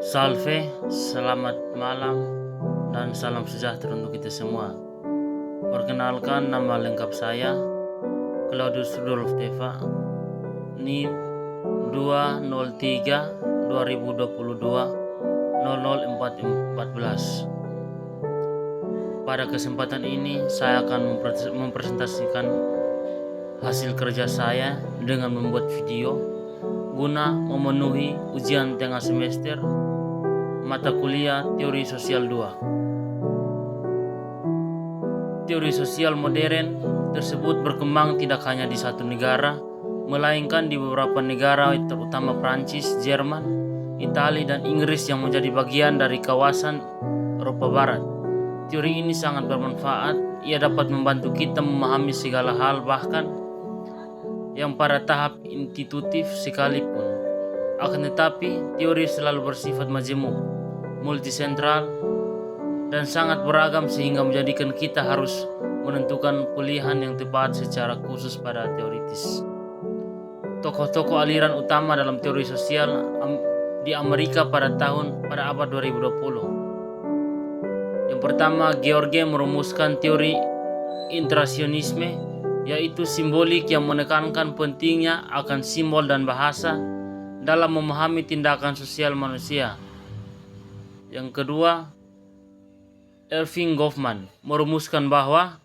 Salve, selamat malam, dan salam sejahtera untuk kita semua. Perkenalkan, nama lengkap saya Claudius Rudolf Teva, NIM 203 2022 0014. Pada kesempatan ini saya akan mempresentasikan hasil kerja saya dengan membuat video guna memenuhi ujian tengah semester mata kuliah Teori Sosial 2. Teori sosial modern tersebut berkembang tidak hanya di satu negara, melainkan di beberapa negara terutama Prancis, Jerman, Italia, dan Inggris yang menjadi bagian dari kawasan Eropa Barat. Teori ini sangat bermanfaat, ia dapat membantu kita memahami segala hal bahkan yang pada tahap intuitif sekalipun. Akan tetapi, teori selalu bersifat majemuk, multisentral, dan sangat beragam sehingga menjadikan kita harus menentukan pilihan yang tepat secara khusus pada teoritis. Tokoh-tokoh aliran utama dalam teori sosial di Amerika pada abad 2020. Yang pertama, George merumuskan teori interasionisme, yaitu simbolik yang menekankan pentingnya akan simbol dan bahasa dalam memahami tindakan sosial manusia. Yang kedua, Erving Goffman merumuskan bahwa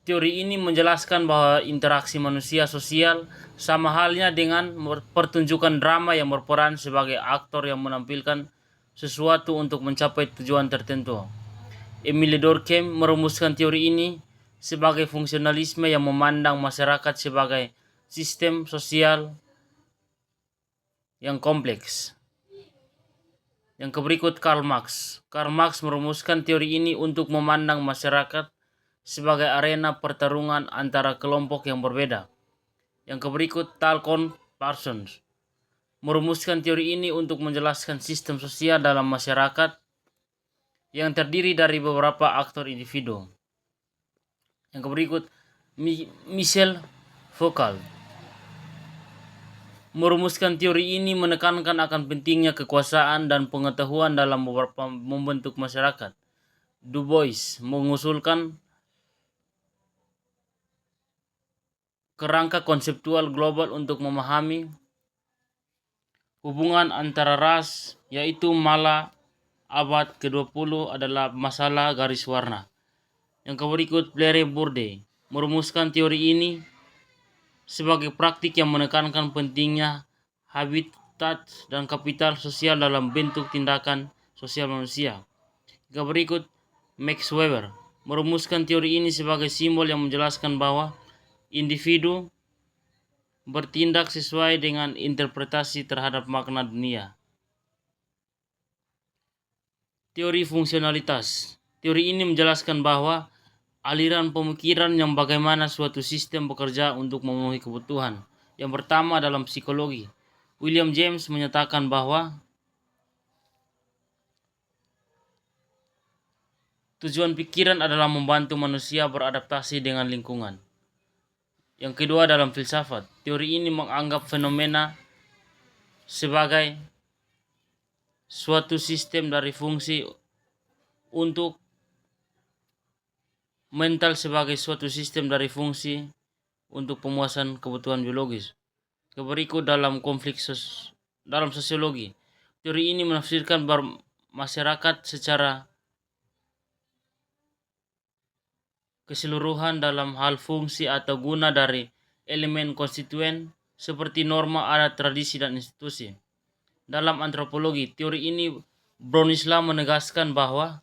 teori ini menjelaskan bahwa interaksi manusia sosial sama halnya dengan pertunjukan drama yang berperan sebagai aktor yang menampilkan sesuatu untuk mencapai tujuan tertentu. Emile Durkheim merumuskan teori ini sebagai fungsionalisme yang memandang masyarakat sebagai sistem sosial yang kompleks. Yang berikut, Karl Marx. Karl Marx merumuskan teori ini untuk memandang masyarakat sebagai arena pertarungan antara kelompok yang berbeda. Yang berikut, Talcott Parsons merumuskan teori ini untuk menjelaskan sistem sosial dalam masyarakat yang terdiri dari beberapa aktor individu. Yang berikut, Michel Foucault merumuskan teori ini menekankan akan pentingnya kekuasaan dan pengetahuan dalam membentuk masyarakat. Du Bois mengusulkan kerangka konseptual global untuk memahami hubungan antara ras, yaitu malah abad ke-20 adalah masalah garis warna. Yang berikut, Blaire Bourdieu merumuskan teori ini sebagai praktik yang menekankan pentingnya habitat dan kapital sosial dalam bentuk tindakan sosial manusia. Yang berikut, Max Weber merumuskan teori ini sebagai simbol yang menjelaskan bahwa individu bertindak sesuai dengan interpretasi terhadap makna dunia. Teori fungsionalitas. Teori ini menjelaskan bahwa aliran pemikiran yang bagaimana suatu sistem bekerja untuk memenuhi kebutuhan. Yang pertama dalam psikologi, William James menyatakan bahwa tujuan pikiran adalah membantu manusia beradaptasi dengan lingkungan. Yang kedua dalam filsafat, teori ini menganggap fenomena sebagai suatu sistem dari fungsi untuk mental sebagai suatu sistem dari fungsi untuk pemuasan kebutuhan biologis. Berikut dalam dalam sosiologi, teori ini menafsirkan masyarakat secara keseluruhan dalam hal fungsi atau guna dari elemen konstituen seperti norma, adat, tradisi, dan institusi. Dalam antropologi, teori ini Bronislaw menegaskan bahwa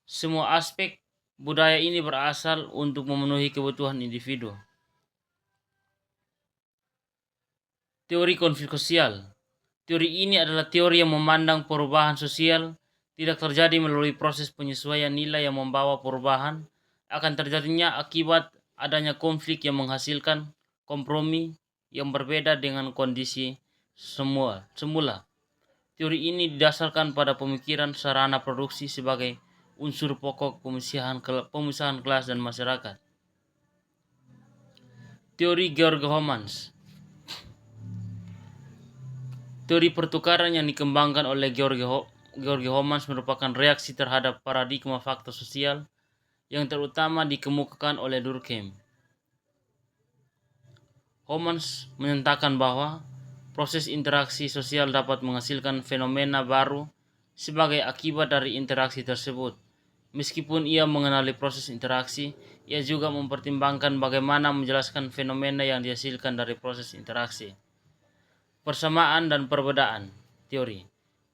semua aspek budaya ini berasal untuk memenuhi kebutuhan individu. Teori konflik sosial. Teori ini adalah teori yang memandang perubahan sosial tidak terjadi melalui proses penyesuaian nilai yang membawa perubahan, akan terjadinya akibat adanya konflik yang menghasilkan kompromi yang berbeda dengan kondisi semula. Teori ini didasarkan pada pemikiran sarana produksi sebagai unsur pokok pemisahan kelas dan masyarakat. Teori Georg Homans. Teori pertukaran yang dikembangkan oleh George Homans merupakan reaksi terhadap paradigma fakta sosial yang terutama dikemukakan oleh Durkheim. Homans menyatakan bahwa proses interaksi sosial dapat menghasilkan fenomena baru sebagai akibat dari interaksi tersebut. Meskipun ia mengenali proses interaksi, ia juga mempertimbangkan bagaimana menjelaskan fenomena yang dihasilkan dari proses interaksi. Persamaan dan perbedaan teori.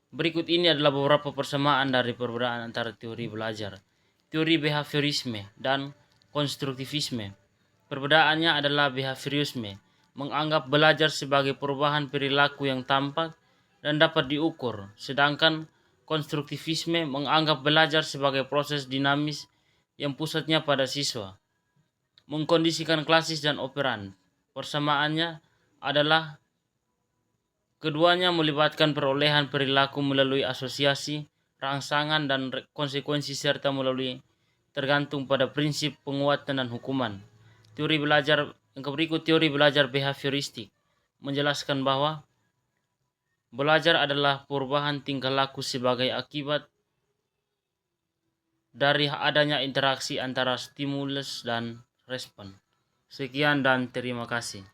Berikut ini adalah beberapa persamaan dari perbedaan antara teori belajar, teori behaviorisme, dan konstruktivisme. Perbedaannya adalah behaviorisme menganggap belajar sebagai perubahan perilaku yang tampak dan dapat diukur, sedangkan konstruktivisme menganggap belajar sebagai proses dinamis yang pusatnya pada siswa. Mengkondisikan klasis dan operan. Persamaannya adalah keduanya melibatkan perolehan perilaku melalui asosiasi, rangsangan, dan konsekuensi serta melalui tergantung pada prinsip penguatan dan hukuman. Teori belajar yang berikut teori belajar behavioristik menjelaskan bahwa belajar adalah perubahan tingkah laku sebagai akibat dari adanya interaksi antara stimulus dan respon. Sekian dan terima kasih.